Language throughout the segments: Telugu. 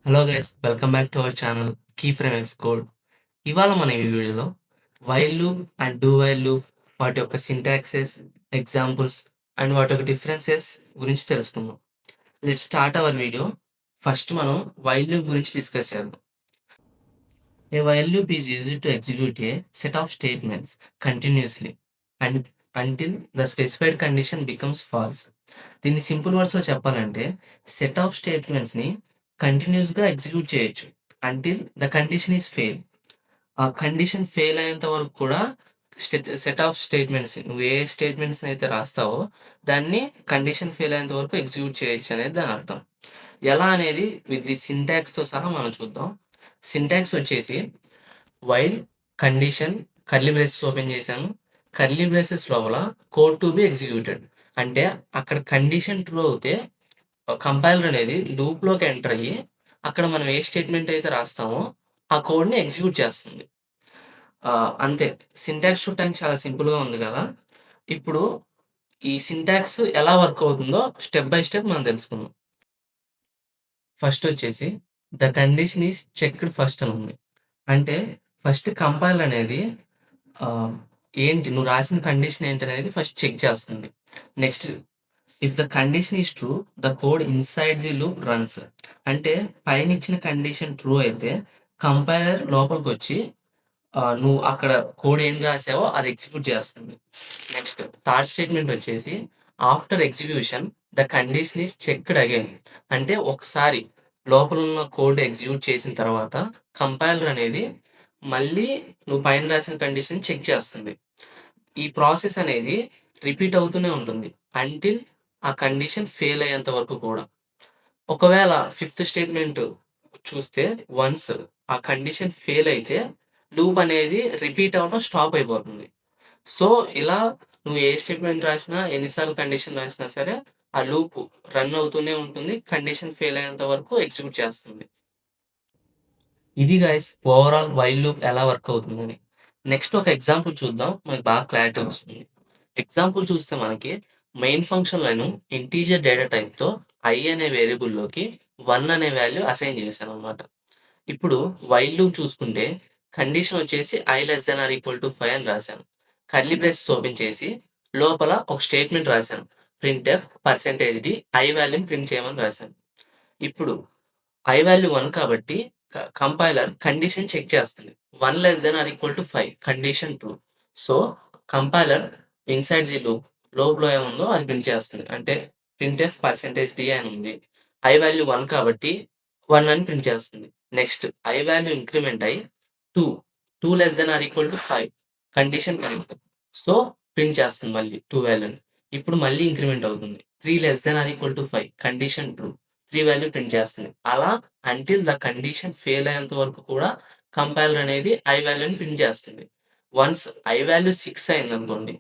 Hello guys, welcome back to our channel key frame X code. ఇవాళ మన ఈ వీడియోలో while loop and do while loop, వాటి యొక్క సింటాక్సెస్, ఎగ్జాంపుల్స్ అండ్ వాటి యొక్క డిఫరెన్సెస్ గురించి తెలుసుకుందాం. Let start our video. First మనం వైల్ లూప్ గురించి డిస్కస్ చేద్దాం. A while loop is used to execute a set of statements continuously and until the specified condition becomes false. దీన్ని సింపుల్ వర్డ్స్లో చెప్పాలంటే, సెట్ ఆఫ్ స్టేట్మెంట్స్ని కంటిన్యూస్గా ఎగ్జిక్యూట్ చేయొచ్చు until the condition is fail. ఆ కండిషన్ ఫెయిల్ అయ్యేంత వరకు కూడా సెట్ ఆఫ్ స్టేట్మెంట్స్, నువ్వు ఏ స్టేట్మెంట్స్ అయితే రాస్తావో దాన్ని కండిషన్ ఫెయిల్ అయ్యేంత వరకు ఎగ్జిక్యూట్ చేయొచ్చు అనేది దాని అర్థం. ఎలా అనేది విత్ ది సింటాక్స్తో సహా మనం చూద్దాం. సింటాక్స్ వచ్చేసి while condition curly braces open చేశాను. కర్లీ బ్రేసెస్ లోపల కోడ్ టు బి ఎగ్జిక్యూటెడ్ అంటే అక్కడ కండిషన్ ట్రూ అవుతే కంపైలర్ అనేది లూప్లోకి ఎంటర్ అయ్యి అక్కడ మనం ఏ స్టేట్మెంట్ అయితే రాస్తామో ఆ కోడ్ని ఎగ్జిక్యూట్ చేస్తుంది. అంతే. సింటాక్స్ చూడటానికి చాలా సింపుల్గా ఉంది కదా. ఇప్పుడు ఈ సింటాక్స్ ఎలా వర్క్ అవుతుందో స్టెప్ బై స్టెప్ మనం తెలుసుకుందాం. ఫస్ట్ వచ్చేసి the condition is checked first అని ఉంది. అంటే ఫస్ట్ కంపైల్ అనేది ఏంటి నువ్వు రాసిన కండిషన్ ఏంటి అనేది ఫస్ట్ చెక్ చేస్తుంది. Next if the condition is true the code inside the loop runs. అంటే పైన ఇచ్చిన కండిషన్ ట్రూ అయితే కంపైలర్ లోపలికి వచ్చి నువ్వు అక్కడ కోడ్ ఏం రాసావో అది ఎగ్జిక్యూట్ చేస్తుంది. నెక్స్ట్ థర్డ్ స్టేట్మెంట్ వచ్చేసి after execution the condition is checked again. అంటే ఒకసారి లోపల ఉన్న కోడ్ ఎగ్జిక్యూట్ చేసిన తర్వాత కంపైలర్ అనేది మళ్ళీ నువ్వు పైన రాసిన కండిషన్ చెక్ చేస్తుంది. ఈ ప్రాసెస్ అనేది రిపీట్ అవుతూనే ఉంటుంది అంటిల్ ఆ కండిషన్ ఫెయిల్ అయ్యేంత వరకు కూడా. ఒకవేళ ఫిఫ్త్ స్టేట్మెంట్ చూస్తే వన్స్ ఆ కండిషన్ ఫెయిల్ అయితే లూప్ అనేది రిపీట్ అవ్వడం స్టాప్ అయిపోతుంది. సో ఇలా నువ్వు ఏ స్టేట్మెంట్ రాసినా, ఎన్నిసార్లు కండిషన్ రాసినా సరే ఆ లూప్ రన్ అవుతూనే ఉంటుంది. కండిషన్ ఫెయిల్ అయ్యేంత వరకు ఎగ్జిక్యూట్ చేస్తుంది. ఇది గైస్ ఓవరాల్ వైల్ లూప్ ఎలా వర్క్ అవుతుందని. నెక్స్ట్ ఒక ఎగ్జాంపుల్ చూద్దాం, మనకి బాగా క్లారిటీ వస్తుంది. ఎగ్జాంపుల్ చూస్తే మనకి మెయిన్ ఫంక్షన్లను ఇంటీజర్ డేటా టైప్తో ఐ అనే వేరియబుల్లోకి 1 అనే వాల్యూ అసైన్ చేశాను అనమాట. ఇప్పుడు వైల్ లూప్ చూసుకుంటే కండిషన్ వచ్చేసి i less than or equal to 5 అని రాశాను. కర్లీ బ్రేసెస్ ఓపెన్ చేసి లోపల ఒక స్టేట్మెంట్ రాశాను, ప్రింట్ఎఫ్ %d ఐ వాల్యూని ప్రింట్ చేయమని రాశాను. ఇప్పుడు ఐ వాల్యూ 1 కాబట్టి కంపైలర్ కండిషన్ చెక్ చేస్తుంది. 1 less than or equal to 5 condition true. So compiler inside the loop లోపల ఏముందో అది ప్రింట్ చేస్తుంది. అంటే ప్రింట్ఎఫ్ %d అని ఉంది. ఐ వాల్యూ 1 కాబట్టి 1 అని ప్రింట్ చేస్తుంది. నెక్స్ట్ ఐ వాల్యూ ఇంక్రిమెంట్ అయ్యి 2 less than or equal to 5 condition correct. So print చేస్తుంది మళ్ళీ 2 వాల్యూని. ఇప్పుడు మళ్ళీ ఇంక్రిమెంట్ అవుతుంది. 3 less than or equal to 5 condition true, 3 value print చేస్తుంది. అలా అంటిల్ ద కండిషన్ ఫెయిల్ అయ్యేంత వరకు కూడా కంపైలర్ అనేది ఐ వాల్యూని ప్రింట్ చేస్తుంది. వన్స్ ఐ వాల్యూ 6 అయింది అనుకోండి,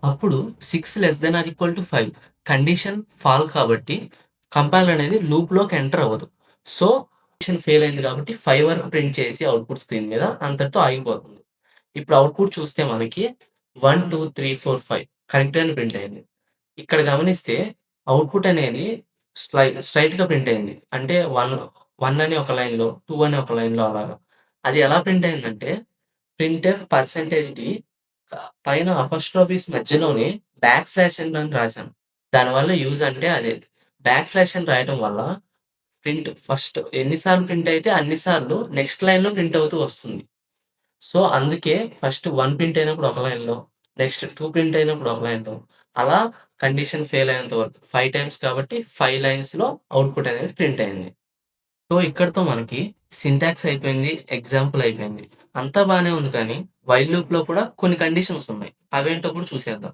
అప్పుడు 6 less than or equal to 5 condition fall కాబట్టి కంపైలర్ అనేది లూప్లోకి ఎంటర్ అవ్వదు. సో కండిషన్ ఫెయిల్ అయింది కాబట్టి 5 వరకు ప్రింట్ చేసి అవుట్పుట్ స్క్రీన్ మీద అంతటితో ఆగిపోతుంది. ఇప్పుడు అవుట్పుట్ చూస్తే మనకి 1 2 3 4 5 కరెక్ట్గానే ప్రింట్ అయింది. ఇక్కడ గమనిస్తే అవుట్పుట్ అనేది స్ట్రైట్‌గా ప్రింట్ అయింది. అంటే 1 అని ఒక లైన్‌లో, 2 అని ఒక లైన్‌లో అలాగా. అది ఎలా ప్రింట్ అయిందంటే ప్రింట్ఎఫ్ %d పైన అపోస్ట్రోఫీస్ మధ్యలోనే \n అని రాసాం. దానివల్ల యూజ్ అంటే అదే. \n రాయటం వల్ల ప్రింట్ ఫస్ట్ ఎన్ని సార్లు ప్రింట్ అయితే అన్ని సార్లు నెక్స్ట్ లైన్‌లో ప్రింట్ అవుతూ వస్తుంది. సో అందుకే ఫస్ట్ 1 ప్రింట్ అయినప్పుడు ఒక లైన్‌లో, నెక్స్ట్ 2 ప్రింట్ అయినప్పుడు ఒక లైన్‌లో, అలా కండిషన్ ఫెయిల్ అయ్యేంత వరకు 5 టైమ్స్ కాబట్టి 5 లైన్స్‌లో అవుట్పుట్ అనేది ప్రింట్ అయింది. సో ఇక్కడితో మనకి సింటాక్స్ అయిపోయింది, ఎగ్జాంపుల్ అయిపోయింది. అంతా బానే ఉంది కానీ వైల్ లూప్‌లో కూడా కొన్ని కండిషన్స్ ఉన్నాయి. అవేంటో కూడా చూసేద్దాం.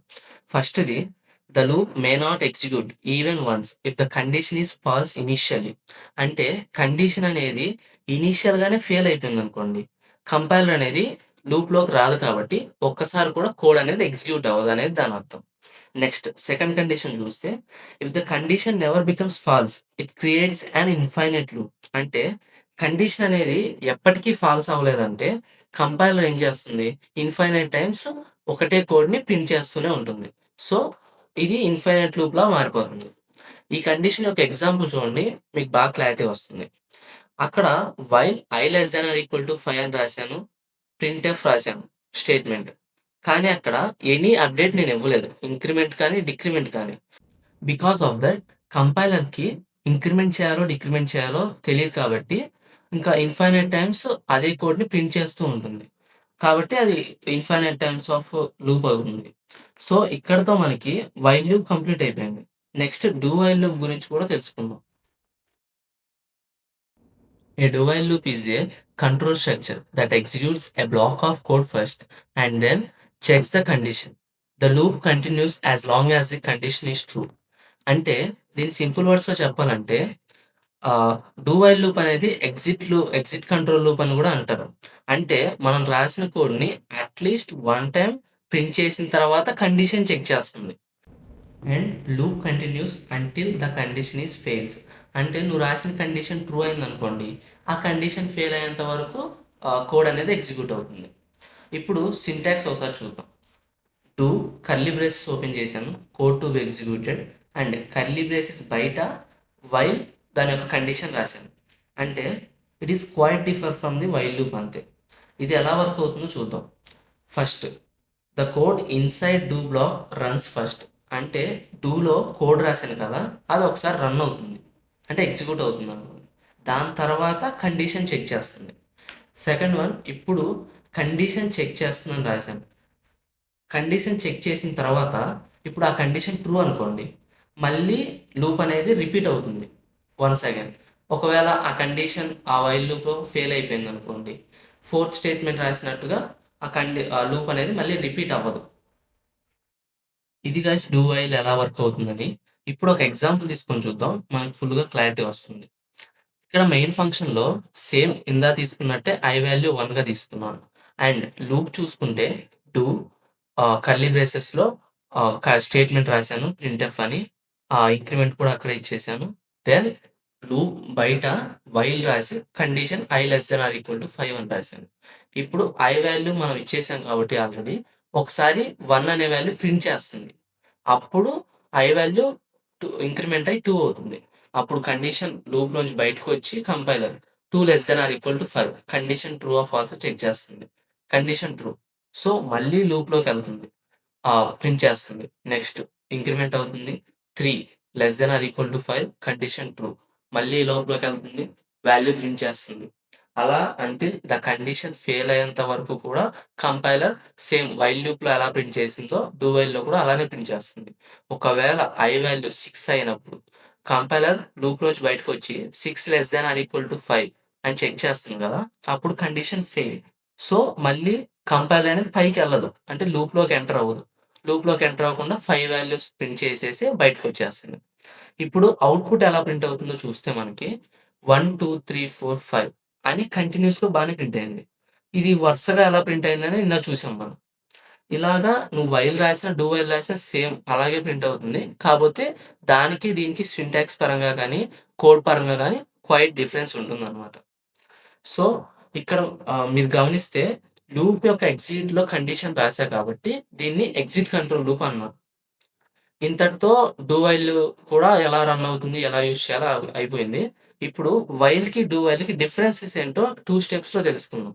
ఫస్ట్‌ది the loop may not execute even once if the condition is false initially. అంటే కండిషన్ అనేది ఇనీషియల్‌గానే ఫెయిల్ అయిపోయిందనుకోండి, కంపైలర్ అనేది లూప్‌లోకి రాదు కాబట్టి ఒక్కసారి కూడా కోడ్ అనేది ఎగ్జిక్యూట్ అవ్వదనేది దాని అర్థం. నెక్స్ట్ సెకండ్ కండిషన్ చూస్తే if the condition never becomes false it creates an infinite loop. అంటే కండిషన్ అనేది ఎప్పటికీ ఫాల్స్ అవ్వలేదంటే కంపైలర్ ఏం చేస్తుంది, ఇన్ఫైనైట్ టైమ్స్ ఒకటే కోడ్‌ని ప్రింట్ చేస్తూనే ఉంటుంది. సో ఇది ఇన్ఫైనైట్ లూప్‌లా మారిపోతుంది. ఈ కండిషన్ యొక్క ఎగ్జాంపుల్ చూడండి, మీకు బాగా క్లారిటీ వస్తుంది. అక్కడ while I less than or equal to 5 అని రాశాను. ప్రింట్ఎఫ్ రాశాను స్టేట్మెంట్. కానీ అక్కడ ఎనీ అప్డేట్ నేను ఇవ్వలేదు. ఇంక్రిమెంట్ కానీ, డిక్రిమెంట్ కానీ. బికాస్ ఆఫ్ దట్ కంపైలర్‌కి ఇంక్రిమెంట్ చేయాలో, డిక్రిమెంట్ చేయాలో తెలీదు కాబట్టి, ఇంకా ఇన్ఫైనైట్ టైమ్స్ అదే కోడ్‌ని ప్రింట్ చేస్తూ ఉంటుంది. కాబట్టి అది ఇన్ఫైనైట్ టైమ్స్ ఆఫ్ లూప్ అవుతుంది. సో, ఇక్కడితో మనకి వైల్ లూప్ కంప్లీట్ అయిపోయింది. నెక్స్ట్ డూ వైల్ లూప్ గురించి కూడా తెలుసుకుందాం. A do while loop is a control structure that executes a block of code first and then checks the condition. The loop continues as long as the condition is true. అంటే దీని సింపుల్ వర్డ్స్‌లో చెప్పాలంటే డూ వైల్ లూప్ అనేది ఎగ్జిట్ కంట్రోల్ లూప్ అని కూడా అంటారు. అంటే మనం రాసిన కోడ్‌ని అట్‌లీస్ట్ వన్ టైమ్ ప్రింట్ చేసిన తర్వాత కండిషన్ చెక్ చేస్తుంది. And loop continuous until the condition is fails. అంటే నువ్వు రాసిన కండిషన్ ట్రూ అయిందనుకోండి, ఆ కండిషన్ ఫెయిల్ అయ్యేంత వరకు కోడ్ అనేది ఎగ్జిక్యూట్ అవుతుంది. ఇప్పుడు సింటాక్స్ ఒకసారి చూద్దాం. టు కర్లీ బ్రేసెస్ ఓపెన్ చేశాను, code to be executed and curly braces బయట వైల్ దాని యొక్క కండిషన్ రాశాను. అంటే it is quite differ from the while loop అంతే. ఇది ఎలా వర్క్ అవుతుందో చూద్దాం. First the code inside do block runs first. అంటే డూలో కోడ్ రాశాను కదా, అది ఒకసారి రన్ అవుతుంది, అంటే ఎగ్జిక్యూట్ అవుతుంది అనుకోండి. దాని తర్వాత కండిషన్ చెక్ చేస్తుంది. సెకండ్ వన్, ఇప్పుడు కండిషన్ చెక్ చేస్తుందని రాశాను. కండిషన్ చెక్ చేసిన తర్వాత ఇప్పుడు ఆ కండిషన్ ట్రూ అనుకోండి, మళ్ళీ లూప్ అనేది రిపీట్ అవుతుంది వన్స్ అగైన్. ఒకవేళ ఆ కండిషన్ ఆ వైల్ లూప్ ఫెయిల్ అయిపోయింది అనుకోండి, ఫోర్త్ స్టేట్మెంట్ రాసినట్టుగా ఆ లూప్ అనేది మళ్ళీ రిపీట్ అవ్వదు. ఇది గైస్ డూ వైల్ ఎలా వర్క్ అవుతుందని. ఇప్పుడు ఒక ఎగ్జాంపుల్ తీసుకొని చూద్దాం, మనకు ఫుల్‌గా క్లారిటీ వస్తుంది. ఇక్కడ మెయిన్ ఫంక్షన్‌లో సేమ్ ఇందాక తీసుకున్నట్టే ఐ వాల్యూ 1గా తీసుకున్నాను. అండ్ లూప్ చూసుకుంటే డూ కర్లీ బ్రేసెస్‌లో స్టేట్మెంట్ రాశాను ప్రింట్ఎఫ్ అని. ఇంక్రిమెంట్ కూడా అక్కడే ఇచ్చేసాను. దెన్ లూప్ బయట వైల్ రాసి condition I less than or equal to 5 అని రాశాను. ఇప్పుడు ఐ వాల్యూ మనం ఇచ్చేసాం కాబట్టి ఆల్రెడీ ఒకసారి 1 అనే వాల్యూ ప్రింట్ చేస్తుంది. అప్పుడు ఐ వాల్యూ ఇంక్రిమెంట్ అయ్యి 2 అవుతుంది. అప్పుడు కండిషన్ లూప్‌లోంచి బయటకొచ్చి compiler 2 less than or equal to 5 condition true or false check చేస్తుంది. Condition true. సో, మళ్ళీ లూప్‌లోకెళ్తుంది. ప్రింట్ చేస్తుంది. నెక్స్ట్ ఇంక్రిమెంట్ అవుతుంది. 3 less than or equal to 5 condition true. మళ్ళీ లోపలికెళ్తుంది. వాల్యూ ప్రింట్ చేస్తుంది. అలా అంటిల్ ద కండిషన్ ఫెయిల్ అయ్యేంత వరకు కూడా కంపైలర్ సేమ్ వైల్ లూప్‌లో ఎలా ప్రింట్ చేసిందో డూ వైల్‌లో కూడా అలానే ప్రింట్ చేస్తుంది. ఒకవేళ ఐ వాల్యూ 6 అయినప్పుడు కంపైలర్ లూప్‌లోంచి బయటకొచ్చి 6 less than or equal to 5 అని చెక్ చేస్తుంది కదా! అప్పుడు కండిషన్ ఫెయిల్. సో, మళ్ళీ కంపైలర్ అనేది పైకెళ్ళదు. అంటే లూప్‌లోకి ఎంటర్ అవ్వదు. లూప్‌లోకి ఎంటర్ అవ్వకుండా 5 వాల్యూస్ ప్రింట్ చేసేసి బయటకొచ్చేస్తుంది. ఇప్పుడు అవుట్‌పుట్ ఎలా ప్రింట్ అవుతుందో చూస్తే మనకి 1, 2, 3, 4, 5 అని కంటిన్యూయస్‌గా బానే ప్రింట్ అయింది. ఇది వరుసగా ఎలా ప్రింట్ అయిందని ఇందాక చూసాం మనం. ఇలాగా నువ్వు వైల్ రాసినా, డూ వైల్ రాసినా సేమ్ అలాగే ప్రింట్ అవుతుంది. కాపోతే దానికి, దీనికి సింటాక్స్ పరంగా గానీ, కోడ్ పరంగా గానీ క్వైట్ డిఫరెన్స్ ఉంటుందనమాట. సో, ఇక్కడ మీరు గమనిస్తే లూప్ యొక్క ఎగ్జిట్‌లో కండిషన్ రాశా కాబట్టి దీన్ని ఎగ్జిట్ కంట్రోల్ లూప్ అన్నారు. ఇంతటితో డూ వైల్ కూడా ఎలా రన్ అవుతుంది, ఎలా యూజ్ చేయాలో అయిపోయింది. ఇప్పుడు వైల్‌కి, డూ వైల్‌కి డిఫరెన్సెస్ ఏంటో 2 స్టెప్స్‌లో తెలుసుకుందాం.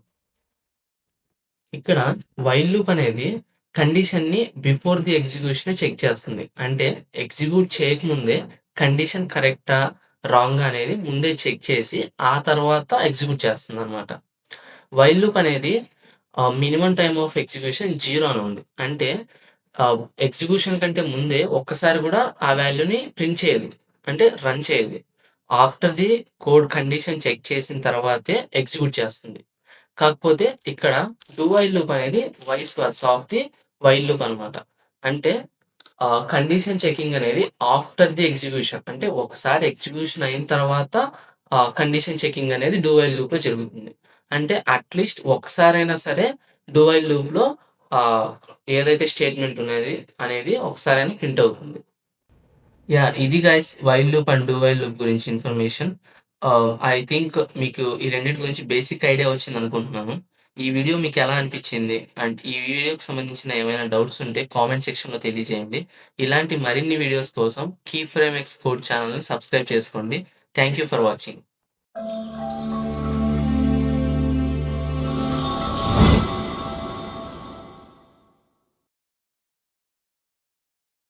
ఇక్కడ వైల్ లూప్ అనేది కండిషన్‌ని బిఫోర్ ది ఎగ్జిక్యూషనే చెక్ చేస్తుంది. అంటే ఎగ్జిక్యూట్ చేయకముందే కండిషన్ కరెక్టా? రాంగా? అనేది ముందే చెక్ చేసి ఆ తర్వాత ఎగ్జిక్యూట్ చేస్తుందనమాట. వైల్ లూప్ అనేది మినిమమ్ టైమ్ ఆఫ్ ఎగ్జిక్యూషన్ 0 అని ఉంది. అంటే ఎగ్జిక్యూషన్ కంటే ముందే ఒక్కసారి కూడా ఆ వాల్యూని ప్రింట్ చేయదు. అంటే రన్ చేయదు. After the code condition check చేసిన తర్వాతే ఎగ్జిక్యూట్ చేస్తుంది. కాకపోతే ఇక్కడ డూ వైల్ లూప్ అనేది vice versa of the while loop అనమాట. అంటే కండిషన్ చెకింగ్ అనేది ఆఫ్టర్ ది ఎగ్జిక్యూషన్. అంటే ఒకసారి ఎగ్జిక్యూషన్ అయిన తర్వాత కండిషన్ చెకింగ్ అనేది డూ వైల్ లూప్‌లో జరుగుతుంది. అంటే అట్‌లీస్ట్ ఒక్కసారైనా సరే డూ వైల్ లూప్‌లో ఆహ్, ఏదైతే స్టేట్మెంట్ అనేది ఒకసారైనా ప్రింట్ అవుతుంది. యాహ్! ఇది guys while loop and do while loop గురించి ఇన్ఫర్మేషన్. ఐ థింక్ మీకు ఈ రెండిటి గురించి బేసిక్ ఐడియా వచ్చిందనుకుంటున్నాను. ఈ వీడియో మీకెలా అనిపిచ్చింది? అండ్ ఈ వీడియోకి సంబంధించిన ఏమైనా డౌట్స్ ఉంటే కామెంట్ సెక్షన్‌లో తెలియజేయండి. ఇలాంటి మరిన్ని వీడియోస్ కోసం కీ ఫ్రేమ్ ఎక్స్ కోడ్ ఛానెల్‌ని సబ్స్క్రైబ్ చేసుకోండి. Thank you for watching.